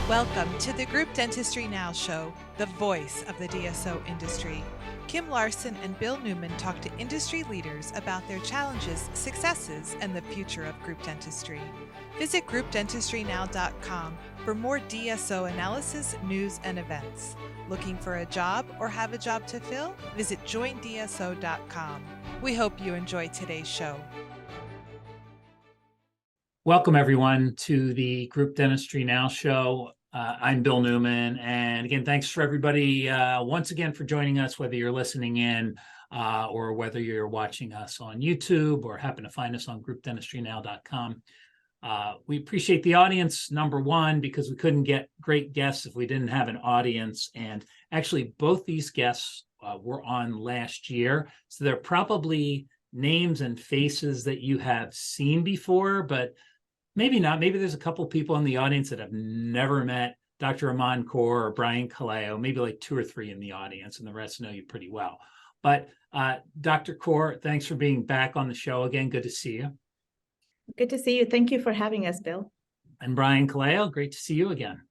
Welcome to the Group Dentistry Now Show, the voice of the DSO industry. Kim Larson and Bill Newman talk to industry leaders about their challenges, successes, and the future of group dentistry. Visit groupdentistrynow.com for more DSO analysis, news, and events. Looking for a job or have a job to fill? Visit joindso.com. We hope you enjoy today's show. Welcome, everyone, to the Group Dentistry Now Show. I'm Bill Newman. And again, thanks for everybody once again for joining us, whether you're listening in or whether you're watching us on YouTube or happen to find us on groupdentistrynow.com. We appreciate the audience, number one, because we couldn't get great guests if we didn't have an audience. And actually, both these guests were on last year. So they're probably names and faces that you have seen before, but maybe not. Maybe there's a couple people in the audience that have never met Dr. Aman Kaur or Brian Colao, maybe like two or three in the audience, and the rest know you pretty well. But Dr. Kaur, thanks for being back on the show again. Good to see you. Good to see you. Thank you for having us, Bill. And Brian Colao, great to see you again.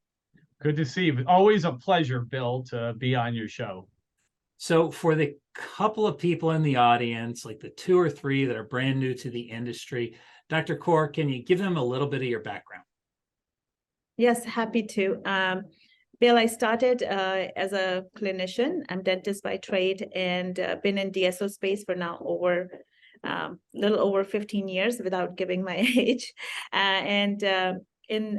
Good to see you. Always a pleasure, Bill, to be on your show. So for the couple of people in the audience, like the two or three that are brand new to the industry, Dr. Kaur, can you give them a little bit of your background? Yes, happy to. Bill, I started as a clinician. I'm dentist by trade and been in DSO space for now little over 15 years without giving my age. Been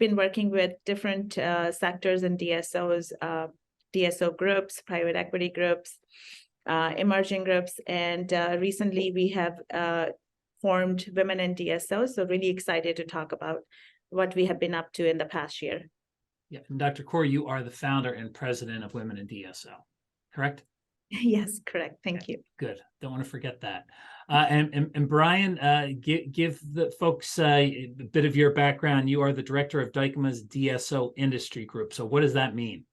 working with different sectors in DSOs, DSO groups, private equity groups, emerging groups, and recently we have formed Women in DSO. So really excited to talk about what we have been up to in the past year. Yeah, and Dr. Kaur, you are the founder and president of Women in DSO, correct? Yes, correct. Thank you. Good. Don't want to forget that. And Brian, give the folks a bit of your background. You are the director of Dykema's DSO Industry Group. So what does that mean?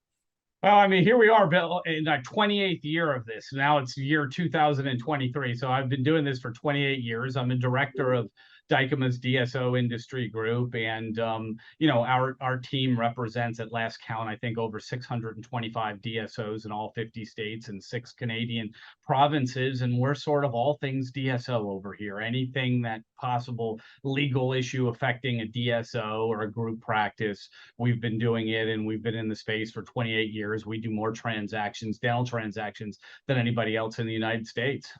Well, I mean, here we are, Bill, in our 28th year of this. Now it's year 2023. So I've been doing this for 28 years. I'm a director of Dykema's DSO Industry Group. And, our team represents, at last count, I think over 625 DSOs in all 50 states and 6 Canadian provinces. And we're sort of all things DSO over here. Anything that possible legal issue affecting a DSO or a group practice, we've been doing it, and we've been in the space for 28 years. We do more dental transactions than anybody else in the United States.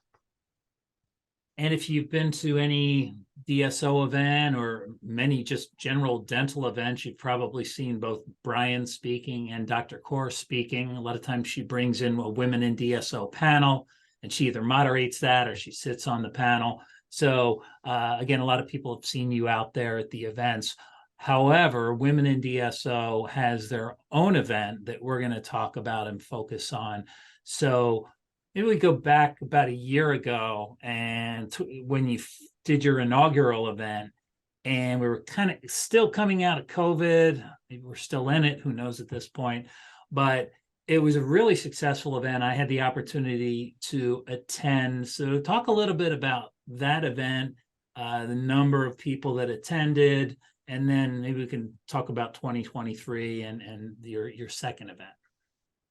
And if you've been to any DSO event or many just general dental events, you've probably seen both Brian speaking and Dr. Kaur speaking. A lot of times she brings in a Women in DSO panel, and she either moderates that or she sits on the panel. So again, a lot of people have seen you out there at the events. However, Women in DSO has their own event that we're going to talk about and focus on. So maybe we go back about a year ago and when you did your inaugural event, and we were kind of still coming out of COVID. Maybe we're still in it. Who knows at this point? But it was a really successful event. I had the opportunity to attend. So talk a little bit about that event, the number of people that attended, and then maybe we can talk about 2023 and your second event.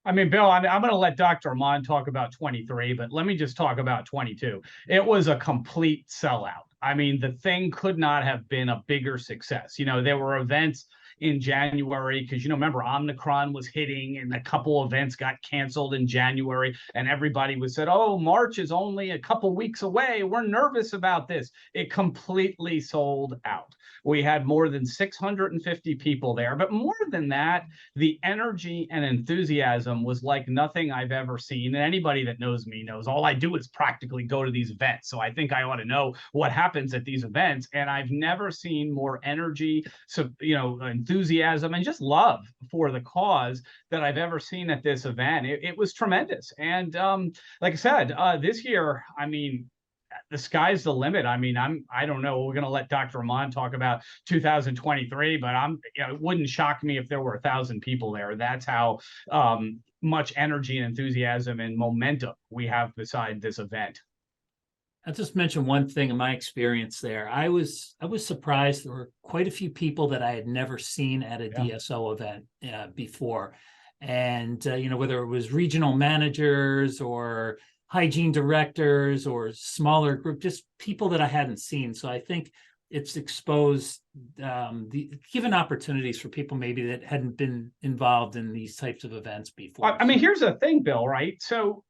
I mean, Bill, I'm going to let Dr. Aman talk about 23, but let me just talk about 22. It was a complete sellout. I mean, the thing could not have been a bigger success. There were events in January because, remember, Omicron was hitting and a couple events got canceled in January, and everybody was said, oh, March is only a couple weeks away. We're nervous about this. It completely sold out. We had more than 650 people there. But more than that, the energy and enthusiasm was like nothing I've ever seen. And anybody that knows me knows all I do is practically go to these events. So I think I ought to know what happens at these events. And I've never seen more energy, enthusiasm, and just love for the cause that I've ever seen at this event. It was tremendous. And like I said, this year, I mean, the sky's the limit. I mean, I don't know. We're going to let Dr. Aman talk about 2023, but it wouldn't shock me if there were 1,000 people there. That's how much energy and enthusiasm and momentum we have beside this event. I'll just mention one thing in my experience there. I was surprised there were quite a few people that I had never seen at a DSO event before. And, whether it was regional managers or hygiene directors or smaller group, just people that I hadn't seen. So I think it's exposed, given opportunities for people maybe that hadn't been involved in these types of events before. I mean, here's the thing, Bill, right? So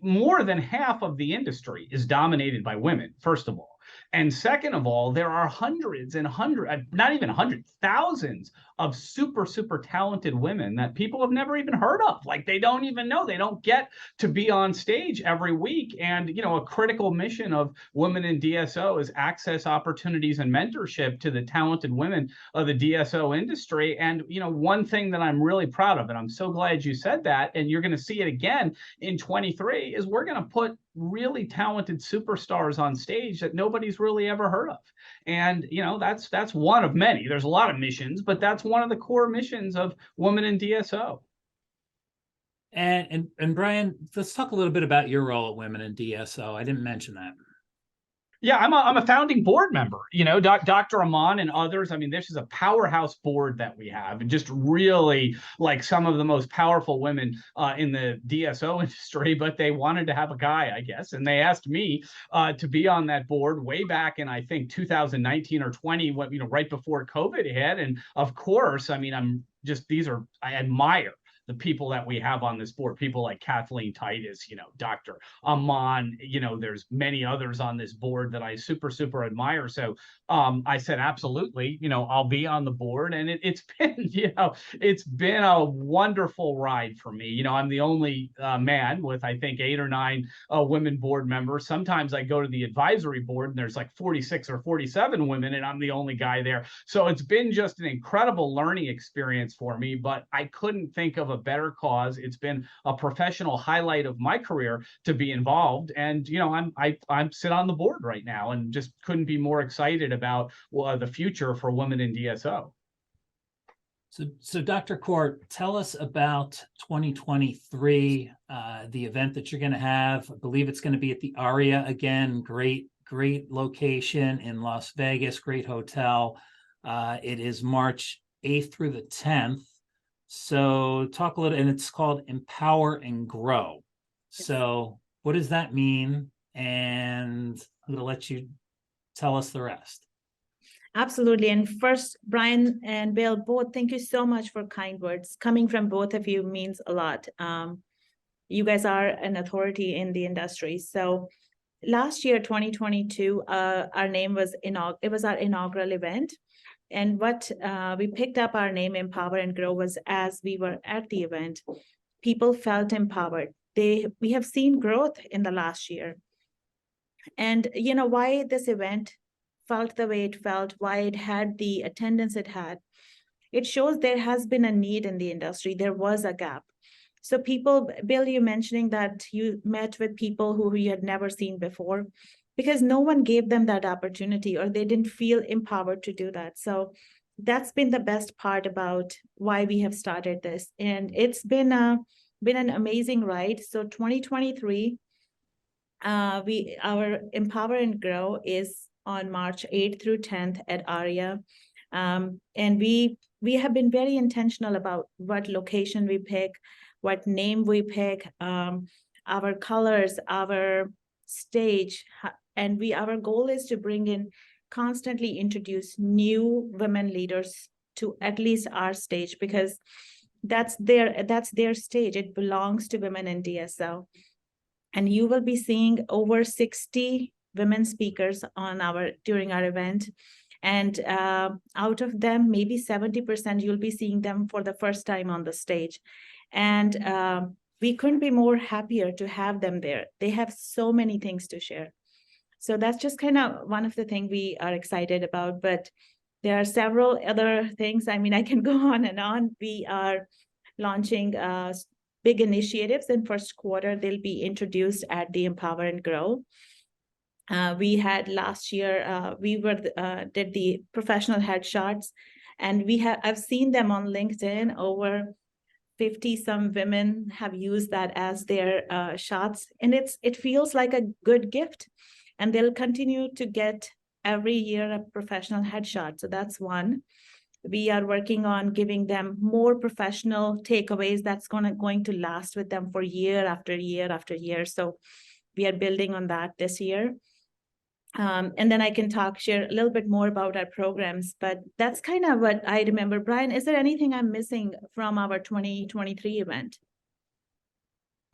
more than half of the industry is dominated by women, first of all. And second of all, there are hundreds and hundreds, not even hundreds, thousands of super, super talented women that people have never even heard of. Like, they don't even know. They don't get to be on stage every week. And, a critical mission of women in DSO is access opportunities and mentorship to the talented women of the DSO industry. And, one thing that I'm really proud of, and I'm so glad you said that, and you're going to see it again in 23, is we're going to put really talented superstars on stage that nobody's really ever heard of. And, that's one of many. There's a lot of missions, but that's one of the core missions of Women in DSO. And Brian, let's talk a little bit about your role at Women in DSO. I didn't mention that. Yeah, I'm a founding board member, Dr. Aman and others. I mean, this is a powerhouse board that we have, and just really like some of the most powerful women in the DSO industry, but they wanted to have a guy, I guess. And they asked me to be on that board way back in, I think, 2019 or 20, right before COVID hit. And of course, I mean, I admire the people that we have on this board, people like Kathleen Titus, Dr. Aman, there's many others on this board that I super, super admire. So I said, absolutely, I'll be on the board. And it's been a wonderful ride for me. I'm the only man with, I think, 8 or 9 women board members. Sometimes I go to the advisory board and there's like 46 or 47 women and I'm the only guy there. So it's been just an incredible learning experience for me, but I couldn't think of a better cause. It's been a professional highlight of my career to be involved. And, I'm sit on the board right now and just couldn't be more excited about the future for women in DSO. So Dr. Kaur, tell us about 2023, the event that you're going to have. I believe it's going to be at the Aria again. Great location in Las Vegas, great hotel. It is March 8th through the 10th. So talk a little, and it's called Empower and Grow. So what does that mean? And I'm going to let you tell us the rest. Absolutely. And first, Brian and Bill, both, thank you so much for kind words. Coming from both of you means a lot. You guys are an authority in the industry. So last year, 2022, our name was, it was our inaugural event. And what we picked up our name Empower and Grow was, as we were at the event, people felt empowered. We have seen growth in the last year. And why this event felt the way it felt, why it had the attendance it had, it shows there has been a need in the industry. There was a gap. So people, Bill, you mentioning that you met with people who you had never seen before, because no one gave them that opportunity, or they didn't feel empowered to do that. So that's been the best part about why we have started this. And it's been an amazing ride. So 2023, our Empower and Grow is on March 8th through 10th at Aria. And we have been very intentional about what location we pick, what name we pick, our colors, our stage. And our goal is to constantly introduce new women leaders to at least our stage, because that's their stage. It belongs to women in DSO. And you will be seeing over 60 women speakers during our event. And out of them, maybe 70%, you'll be seeing them for the first time on the stage. And we couldn't be more happier to have them there. They have so many things to share. So that's just kind of one of the things we are excited about. But there are several other things. I mean, I can go on and on. We are launching big initiatives in first quarter. They'll be introduced at the Empower and Grow. We had last year, did the professional headshots, and I've seen them on LinkedIn. Over 50 some women have used that as their shots, and it feels like a good gift. and they'll continue to get every year a professional headshot. So that's one. We are working on giving them more professional takeaways that's going to last with them for year after year after year. So we are building on that this year. And then I can share a little bit more about our programs, but that's kind of what I remember. Brian, is there anything I'm missing from our 2023 event?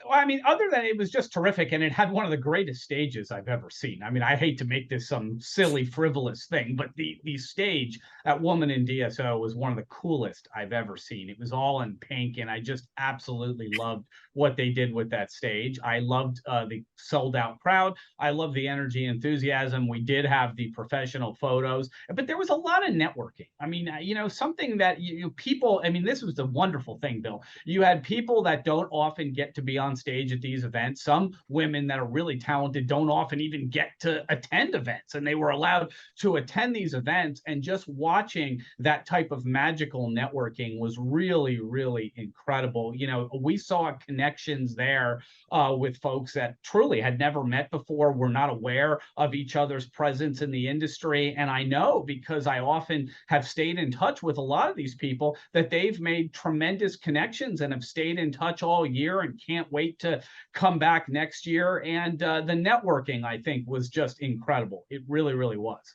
Well, I mean, other than it was just terrific, and it had one of the greatest stages I've ever seen. I mean, I hate to make this some silly, frivolous thing, but the stage at Woman in DSO was one of the coolest I've ever seen. It was all in pink, and I just absolutely loved what they did with that stage. I loved the sold-out crowd. I loved the energy and enthusiasm. We did have the professional photos, but there was a lot of networking. I mean, something that people, I mean, this was the wonderful thing, Bill. You had people that don't often get to be on stage at these events. Some women that are really talented don't often even get to attend events, and they were allowed to attend these events. And just watching that type of magical networking was really, really incredible. We saw connections there with folks that truly had never met before, were not aware of each other's presence in the industry. And I know, because I often have stayed in touch with a lot of these people, that they've made tremendous connections and have stayed in touch all year and can't wait to come back next year. And the networking, I think, was just incredible. It really, really was.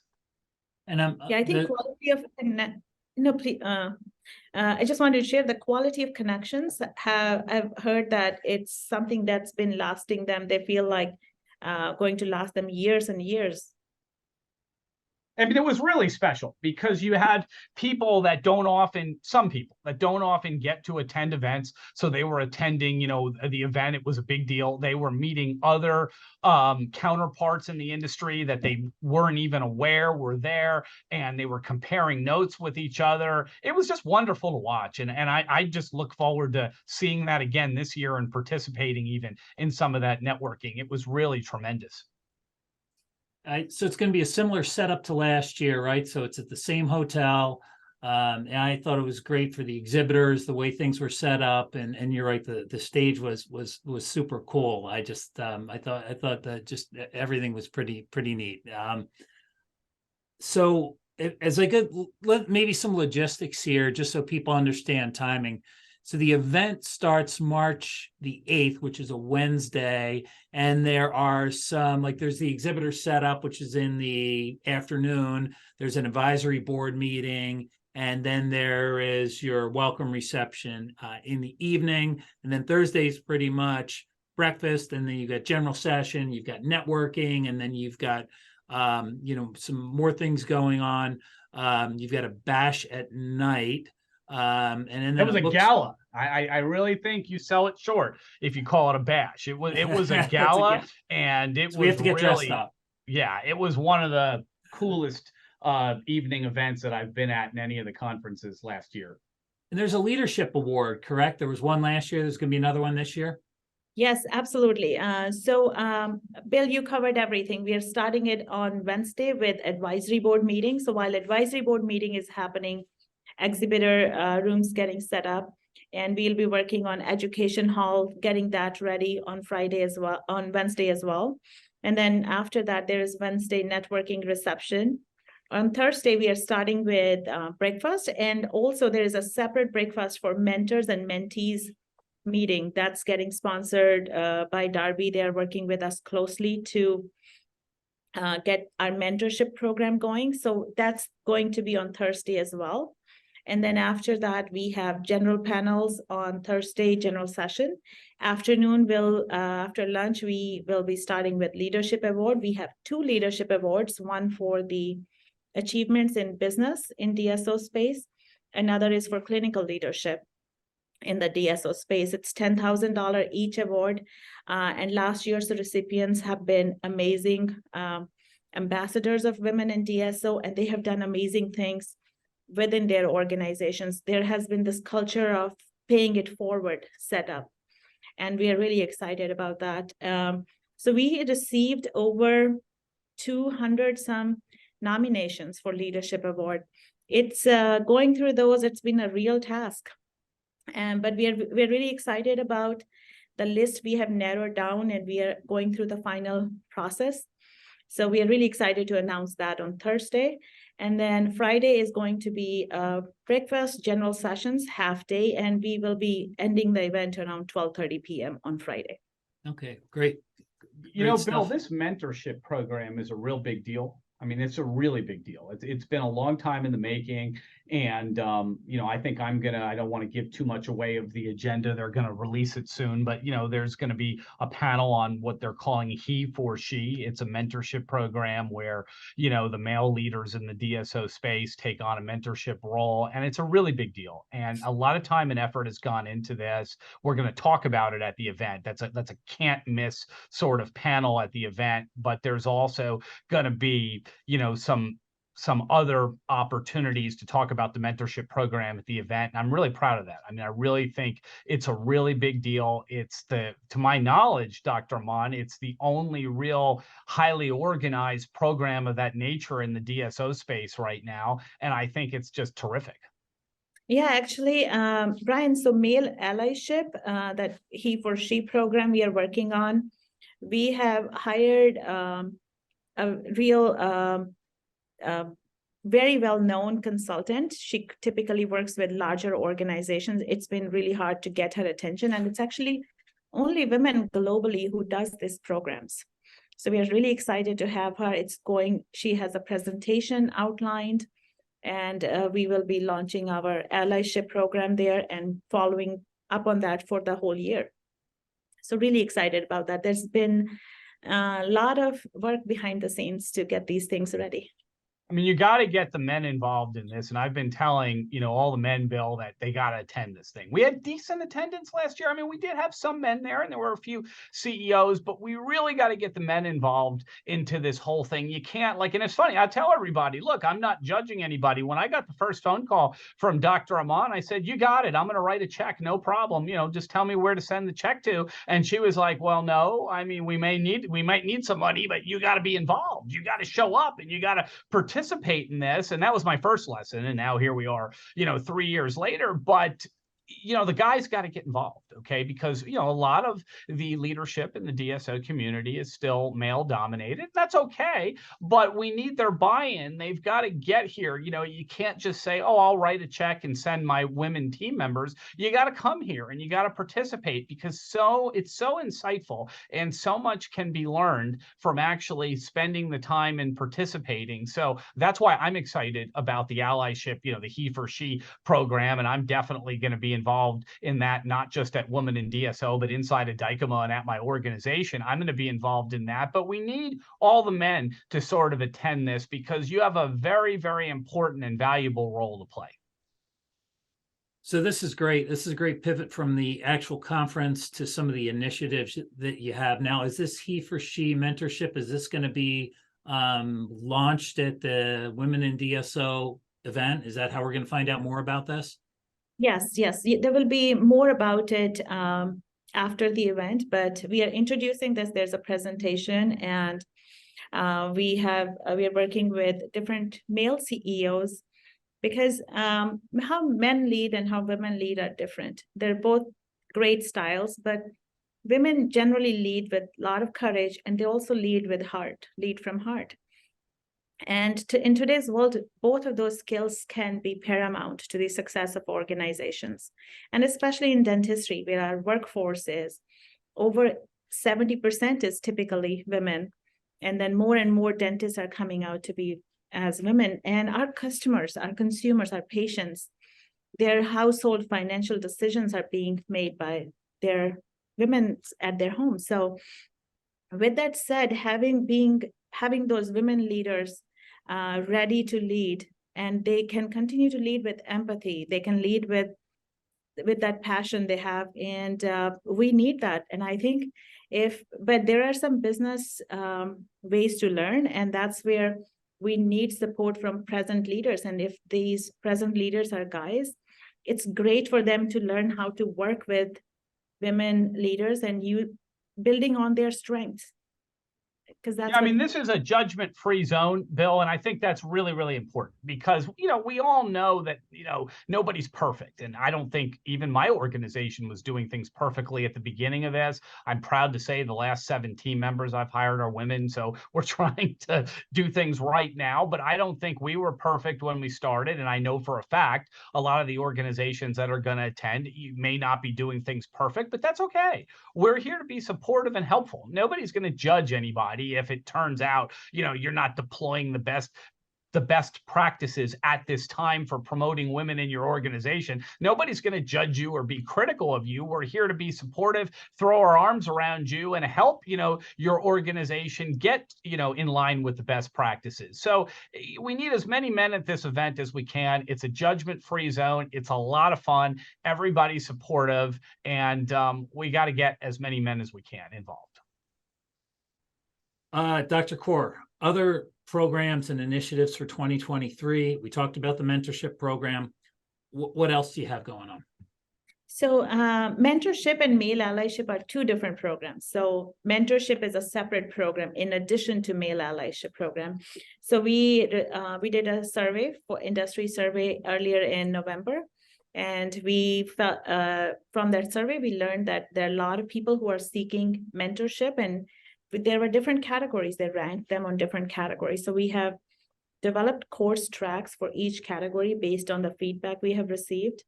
And I think quality of I just wanted to share the quality of connections. I've heard that it's something that's been lasting them. They feel like going to last them years and years. I mean, it was really special because you had people that some people that don't often get to attend events. So they were attending, the event. It was a big deal. They were meeting other counterparts in the industry that they weren't even aware were there, and they were comparing notes with each other. It was just wonderful to watch. And I just look forward to seeing that again this year and participating even in some of that networking. It was really tremendous. So it's going to be a similar setup to last year, right? So it's at the same hotel. And I thought it was great for the exhibitors, the way things were set up, and you're right, the stage was super cool. I thought that just everything was pretty neat. So as I get maybe some logistics here, just so people understand timing. So the event starts March the 8th, which is a Wednesday, and there are there's the exhibitor setup, which is in the afternoon. There's an advisory board meeting, and then there is your welcome reception in the evening. And then Thursday's pretty much breakfast, and then you've got general session, you've got networking, and then you've got some more things going on. You've got a bash at night. And then it was a gala. I really think you sell it short if you call it a bash. It was a gala, and it was we have to get dressed up. Yeah, it was one of the coolest evening events that I've been at in any of the conferences last year. And there's a leadership award, correct? There was one last year. There's going to be another one this year. Yes, absolutely. So Bill, you covered everything. We are starting it on Wednesday with advisory board meeting. So while advisory board meeting is happening, exhibitor rooms getting set up, and we'll be working on education hall, getting that ready on Wednesday as well. And then after that, there is Wednesday networking reception. On Thursday, we are starting with breakfast, and also there is a separate breakfast for mentors and mentees meeting that's getting sponsored by Darby. They are working with us closely to get our mentorship program going. So that's going to be on Thursday as well. And then after that, we have general panels on Thursday, general session. Afternoon, after lunch, we will be starting with leadership award. We have 2 leadership awards, one for the achievements in business in DSO space. Another is for clinical leadership in the DSO space. It's $10,000 each award. And last year's recipients have been amazing ambassadors of women in DSO, and they have done amazing things within their organizations. There has been this culture of paying it forward set up, and we are really excited about that. So we received over 200 some nominations for leadership award. It's going through those, it's been a real task. But we're really excited about the list we have narrowed down, and we are going through the final process. So we are really excited to announce that on Thursday. And then Friday is going to be breakfast, general sessions, half day, and we will be ending the event around 12:30 p.m. on Friday. Okay, great. You know, Great Bill, stuff. this mentorship program is a real big deal. I mean, it's a really big deal. It's been a long time in the making. And, you know, I think I don't want to give too much away of the agenda. They're going to release it soon, but, you know, there's going to be a panel on what they're calling He for She. It's a mentorship program where, you know, the male leaders in the DSO space take on a mentorship role. And it's a really big deal. And a lot of time and effort has gone into this. We're going to talk about it at the event. That's a can't miss sort of panel at the event, but there's also going to be, you know, some other opportunities to talk about the mentorship program at the event. And I'm really proud of that. I mean, I really think it's a really big deal. It's to my knowledge, Dr. Aman, it's the only real highly organized program of that nature in the DSO space right now. And I think it's just terrific. Yeah, actually, Brian, so male allyship, that He for She program we are working on, we have hired a real very well-known consultant. She typically works with larger organizations. It's been really hard to get her attention, and it's actually only women globally who does these programs. So we are really excited to have her. She has a presentation outlined, and we will be launching our allyship program there and following up on that for the whole year. So really excited about that. There's been a lot of work behind the scenes to get these things ready. I mean, you got to get the men involved in this. And I've been telling, you know, all the men, Bill, that they got to attend this thing. We had decent attendance last year. I mean, we did have some men there and there were a few CEOs, but we really got to get the men involved into this whole thing. You can't and it's funny, I tell everybody, look, I'm not judging anybody. When I got the first phone call from Dr. Aman, I said, you got it. I'm going to write a check. No problem. You know, just tell me where to send the check to. And she was like, well, no, I mean, we might need some money, but you got to be involved. You got to show up and you got to participate in this. And that was my first lesson. And now here we are, you know, 3 years later. But you know, the guys got to get involved, okay? Because, you know, a lot of the leadership in the DSO community is still male dominated. That's okay, but we need their buy-in. They've got to get here. You know, you can't just say, oh, I'll write a check and send my women team members. You got to come here and you got to participate, because it's so insightful and so much can be learned from actually spending the time and participating. So that's why I'm excited about the allyship, you know, the He for She program. And I'm definitely going to be involved in that, not just at Women in DSO, but inside of Dykema and at my organization. I'm going to be involved in that. But we need all the men to sort of attend this, because you have a very, very important and valuable role to play. So this is great. This is a great pivot from the actual conference to some of the initiatives that you have now. Is this He for She mentorship? Is this going to be launched at the Women in DSO event? Is that how we're going to find out more about this? Yes. There will be more about it after the event, but we are introducing this. There's a presentation, and we are working with different male CEOs, because how men lead and how women lead are different. They're both great styles, but women generally lead with a lot of courage, and they also lead from heart. And in today's world, both of those skills can be paramount to the success of organizations. And especially in dentistry, where our workforce is over 70% is typically women. And then more and more dentists are coming out to be as women. And our customers, our consumers, our patients, their household financial decisions are being made by their women at their home. So with that said, having those women leaders ready to lead, and they can continue to lead with empathy. They can lead with that passion they have, and we need that. And I think but there are some business ways to learn, and that's where we need support from present leaders. And if these present leaders are guys, it's great for them to learn how to work with women leaders and building on their strengths. because that's Yeah, I what mean, this is a judgment-free zone, Bill, and I think that's really, really important because, we all know that, nobody's perfect. And I don't think even my organization was doing things perfectly at the beginning of this. I'm proud to say the last 7 team members I've hired are women. So we're trying to do things right now, but I don't think we were perfect when we started. And I know for a fact, a lot of the organizations that are going to attend, you may not be doing things perfect, but that's okay. We're here to be supportive and helpful. Nobody's going to judge anybody if it turns out, you're not deploying the best practices at this time for promoting women in your organization. Nobody's going to judge you or be critical of you. We're here to be supportive, throw our arms around you and help, your organization get, in line with the best practices. So we need as many men at this event as we can. It's a judgment-free zone. It's a lot of fun. Everybody's supportive, and we got to get as many men as we can involved. Dr. Kaur, other programs and initiatives for 2023. We talked about the mentorship program. What else do you have going on? So mentorship and male allyship are 2 different programs. So mentorship is a separate program in addition to male allyship program. So we did a survey for industry survey earlier in November. And we felt from that survey, we learned that there are a lot of people who are seeking mentorship, and there were different categories. They ranked them on different categories. So we have developed course tracks for each category based on the feedback we have received.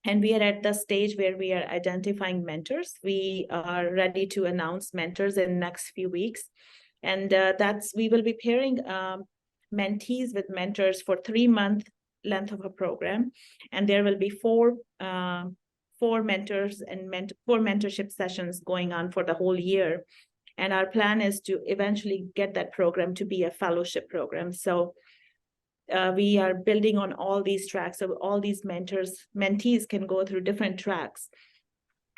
And we are at the stage where we are identifying mentors. We are ready to announce mentors in the next few weeks. And we will be pairing mentees with mentors for 3-month length of a program. And there will be 4 mentors and 4 mentorship sessions going on for the whole year. And our plan is to eventually get that program to be a fellowship program. So we are building on all these tracks. So all these mentees can go through different tracks.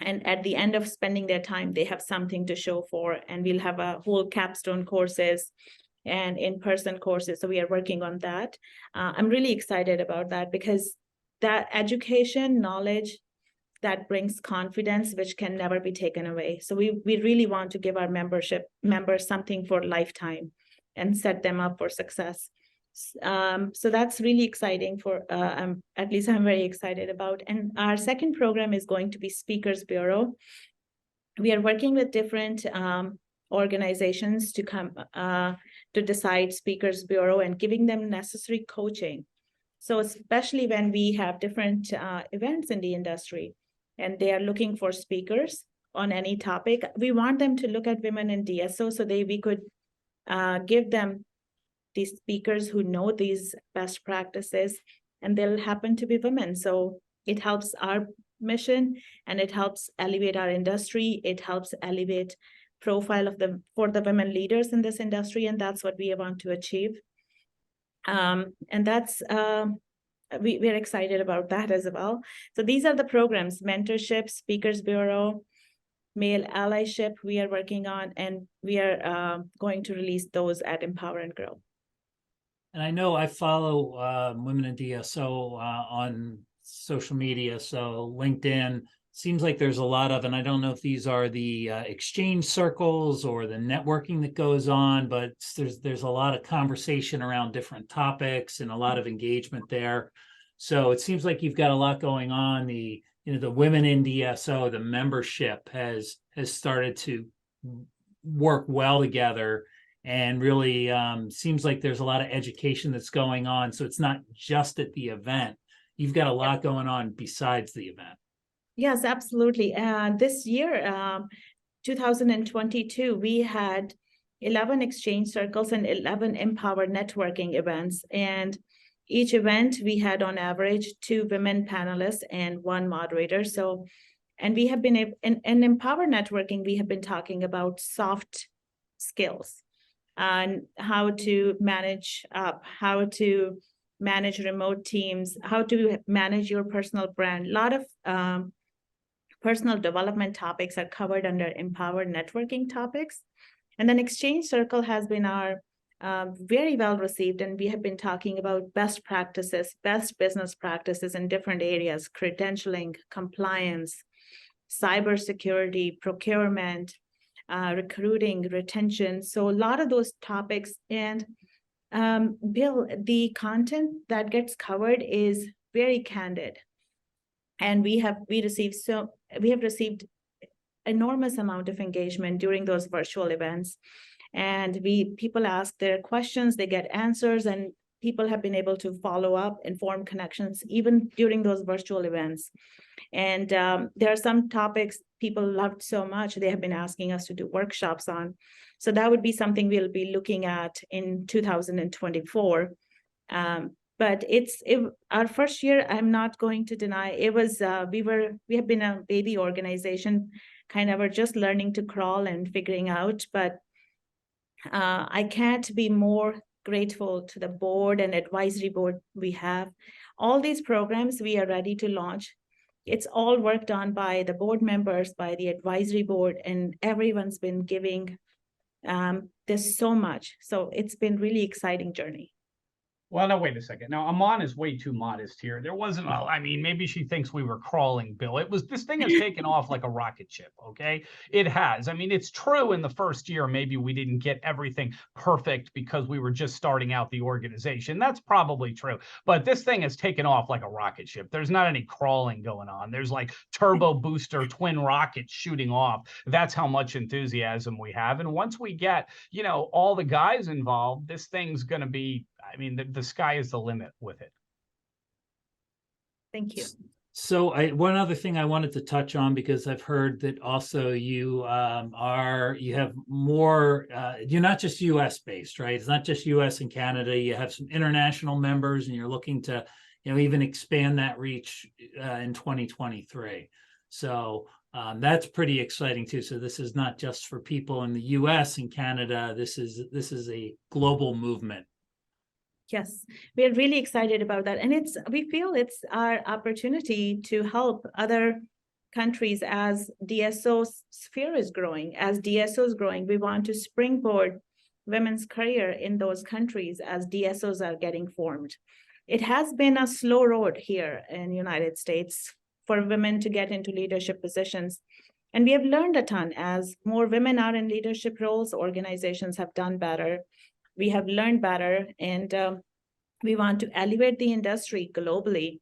And at the end of spending their time, they have something to show for. And we'll have a whole capstone courses and in-person courses. So we are working on that. I'm really excited about that because that education, knowledge, that brings confidence, which can never be taken away. So we really want to give our members something for lifetime and set them up for success. So that's really exciting for, at least I'm very excited about. And our second program is going to be Speakers Bureau. We are working with different organizations to come to decide Speakers Bureau and giving them necessary coaching. So especially when we have different events in the industry, and they are looking for speakers on any topic, we want them to look at women in DSO so we could give them these speakers who know these best practices, and they'll happen to be women. So it helps our mission, and it helps elevate our industry. It helps elevate profile for the women leaders in this industry, and that's what we want to achieve. And that's we're excited about that as well. So these are the programs: mentorship, Speakers Bureau, male allyship we are working on, and we are going to release those at Empower and Grow. And I know I follow women in DSO on social media, so LinkedIn. Seems like there's a lot of, and I don't know if these are the exchange circles or the networking that goes on, but there's a lot of conversation around different topics and a lot of engagement there. So it seems like you've got a lot going on. The women in DSO, the membership has started to work well together, and really seems like there's a lot of education that's going on. So it's not just at the event. You've got a lot going on besides the event. Yes, absolutely. This year, 2022, we had 11 exchange circles and 11 Empower networking events. And each event, we had on average 2 women panelists and 1 moderator. So, and we have been, in Empower networking, we have been talking about soft skills and how to manage how to manage remote teams, how to manage your personal brand. A lot of personal development topics are covered under Empower networking topics. And then Exchange Circle has been our very well received, and we have been talking about best practices, best business practices in different areas: credentialing, compliance, cybersecurity, procurement, recruiting, retention. So a lot of those topics. And Bill, the content that gets covered is very candid. And we have received enormous amount of engagement during those virtual events. And people ask their questions, they get answers, and people have been able to follow up and form connections even during those virtual events. And there are some topics people loved so much, they have been asking us to do workshops on. So that would be something we'll be looking at in 2024. But our first year, I'm not going to deny, it was, we have been a baby organization, kind of, we're just learning to crawl and figuring out, but I can't be more grateful to the board and advisory board we have. All these programs we are ready to launch. It's all worked on by the board members, by the advisory board, and everyone's been giving this so much. So it's been really exciting journey. Well, no, wait a second. Now, Aman is way too modest here. There wasn't, I mean, maybe she thinks we were crawling, Bill. This thing has taken off like a rocket ship, okay? It has. I mean, it's true in the first year, maybe we didn't get everything perfect because we were just starting out the organization. That's probably true. But this thing has taken off like a rocket ship. There's not any crawling going on. There's like turbo booster twin rockets shooting off. That's how much enthusiasm we have. And once we get, all the guys involved, this thing's going to be, I mean, the sky is the limit with it. Thank you. So one other thing I wanted to touch on, because I've heard that also you have more, you're not just US based, right? It's not just US and Canada. You have some international members, and you're looking to, even expand that reach in 2023. So that's pretty exciting too. So this is not just for people in the US and Canada. This is a global movement. Yes, we are really excited about that. And we feel it's our opportunity to help other countries as DSO sphere is growing, as DSO is growing. We want to springboard women's career in those countries as DSOs are getting formed. It has been a slow road here in the United States for women to get into leadership positions. And we have learned a ton. As more women are in leadership roles, organizations have done better. We have learned better, and we want to elevate the industry globally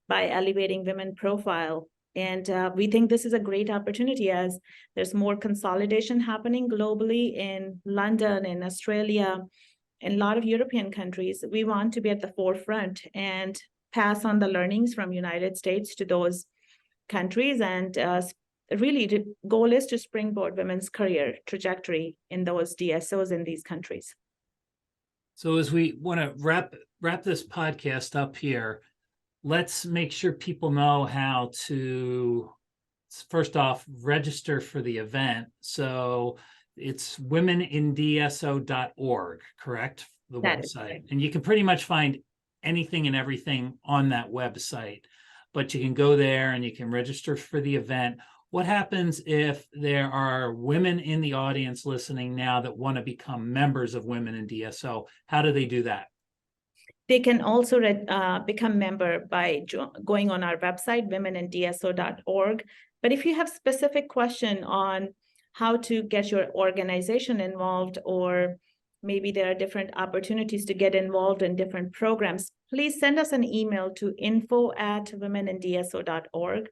by elevating women profile. And we think this is a great opportunity as there's more consolidation happening globally in London, in Australia, in a lot of European countries. We want to be at the forefront and pass on the learnings from United States to those countries. And really, the goal is to springboard women's career trajectory in those DSOs in these countries. So as we want to wrap this podcast up here, let's make sure people know how to, first off, register for the event. So it's womenindso.org, correct? The website. And you can pretty much find anything and everything on that website, but you can go there and you can register for the event. What happens if there are women in the audience listening now that want to become members of Women in DSO? How do they do that? They can also become member by going on our website, womenindso.org. But if you have specific question on how to get your organization involved, or maybe there are different opportunities to get involved in different programs, please send us an email to info@womenindso.org.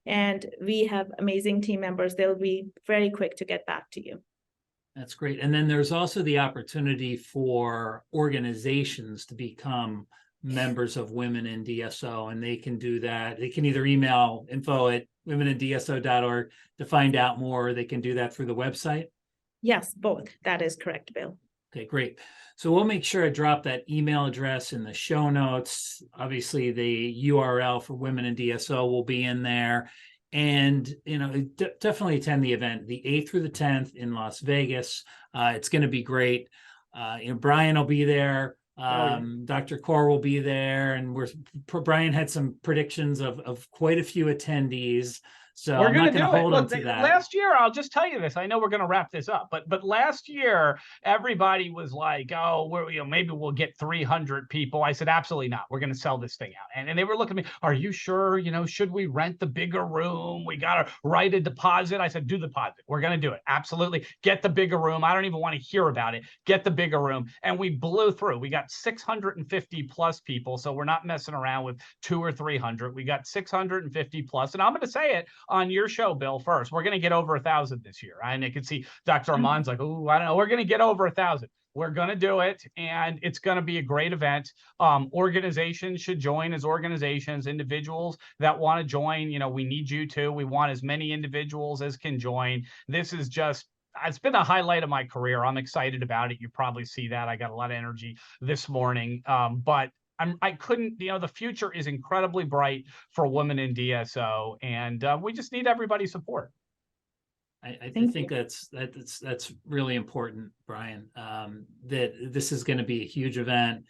And we have amazing team members. They'll be very quick to get back to you. That's great. And then there's also the opportunity for organizations to become members of Women in DSO, and they can do that. They can either email info@womenindso.org to find out more, or they can do that through the website. Yes, both. That is correct, Bill. Okay, great. So we'll make sure I drop that email address in the show notes. Obviously, the URL for Women in DSO will be in there. And, definitely attend the event, the 8th through the 10th in Las Vegas. It's going to be great. Brian will be there. Dr. Kaur will be there. And Brian had some predictions of quite a few attendees. So We're I'm going not to going do to it. hold Look, them to that. last year, I'll just tell you this. I know we're going to wrap this up, but last year, everybody was like, "Oh, maybe we'll get 300 people." I said, "Absolutely not. We're going to sell this thing out." And they were looking at me, "Are you sure? Should we rent the bigger room? We got to write a deposit." I said, "Do the deposit. We're going to do it. Absolutely. Get the bigger room. I don't even want to hear about it. Get the bigger room." And we blew through. We got 650 plus people, so we're not messing around with 200 or 300. We got 650 plus, and I'm going to say it on your show, Bill, first. We're going to get over 1,000 this year. And I can see Dr. Aman's like, "Oh, I don't know. We're going to get over 1,000. We're going to do it, and it's going to be a great event. Organizations should join as organizations. Individuals that want to join, we need you to. We want as many individuals as can join. This is just, it's been a highlight of my career. I'm excited about it. You probably see that. I got a lot of energy this morning, but I couldn't, the future is incredibly bright for women in DSO, and we just need everybody's support. I think that's really important, Brian, that this is going to be a huge event.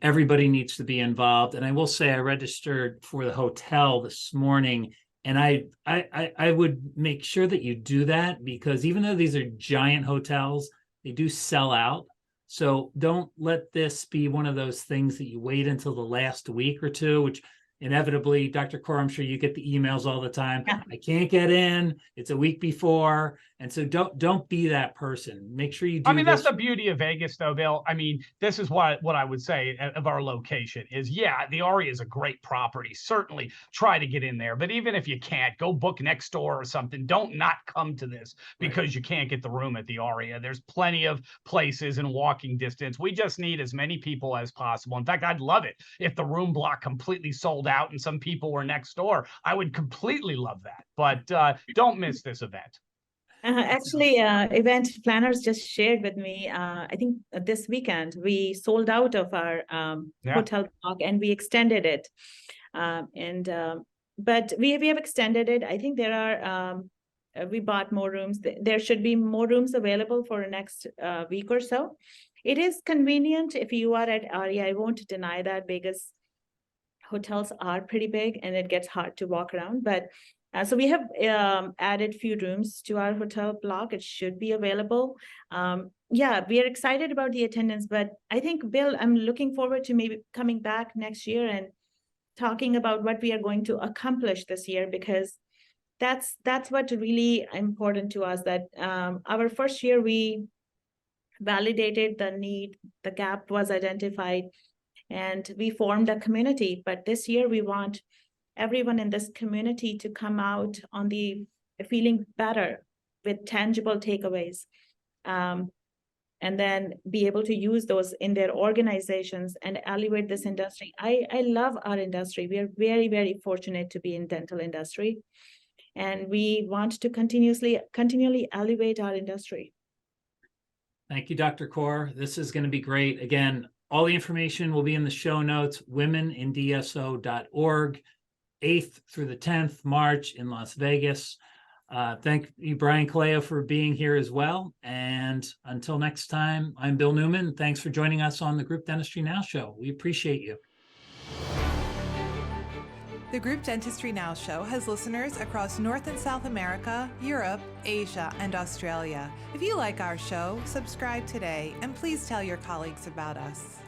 Everybody needs to be involved. And I will say I registered for the hotel this morning, and I would make sure that you do that, because even though these are giant hotels, they do sell out. So don't let this be one of those things that you wait until the last week or two, which inevitably, Dr. Kaur, I'm sure you get the emails all the time. Yeah. I can't get in. It's a week before. And so don't be that person. Make sure you do That's the beauty of Vegas, though, Bill. This is what I would say of our location is, yeah, the Aria is a great property. Certainly try to get in there. But even if you can't, go book next door or something. Don't not come to this because you can't get the room at the Aria. There's plenty of places in walking distance. We just need as many people as possible. In fact, I'd love it if the room block completely sold out and some people were next door. I would completely love that. But don't miss this event. Actually, event planners just shared with me, I think this weekend, we sold out of our hotel block and we extended it. But we have extended it. I think there are, we bought more rooms. There should be more rooms available for the next week or so. It is convenient if you are at Aria. I won't deny that Vegas hotels are pretty big and it gets hard to walk around. But so we have added few rooms to our hotel block. It should be available. Yeah, we are excited about the attendance, but I think, Bill, I'm looking forward to maybe coming back next year and talking about what we are going to accomplish this year, because that's what's really important to us, that our first year we validated the need, the gap was identified, and we formed a community. But this year we want everyone in this community to come out on the feeling better with tangible takeaways, and then be able to use those in their organizations and elevate this industry. I love our industry. We are very, very fortunate to be in dental industry, and we want to continually elevate our industry. Thank you, Dr. Kaur. This is going to be great. Again, all the information will be in the show notes, womenindso.org. 8th through the 10th March in Las Vegas. Thank you, Brian Colao, for being here as well. And until next time, I'm Bill Newman. Thanks for joining us on the Group Dentistry Now Show. We appreciate you. The Group Dentistry Now Show has listeners across North and South America, Europe, Asia, and Australia. If you like our show, subscribe today, and please tell your colleagues about us.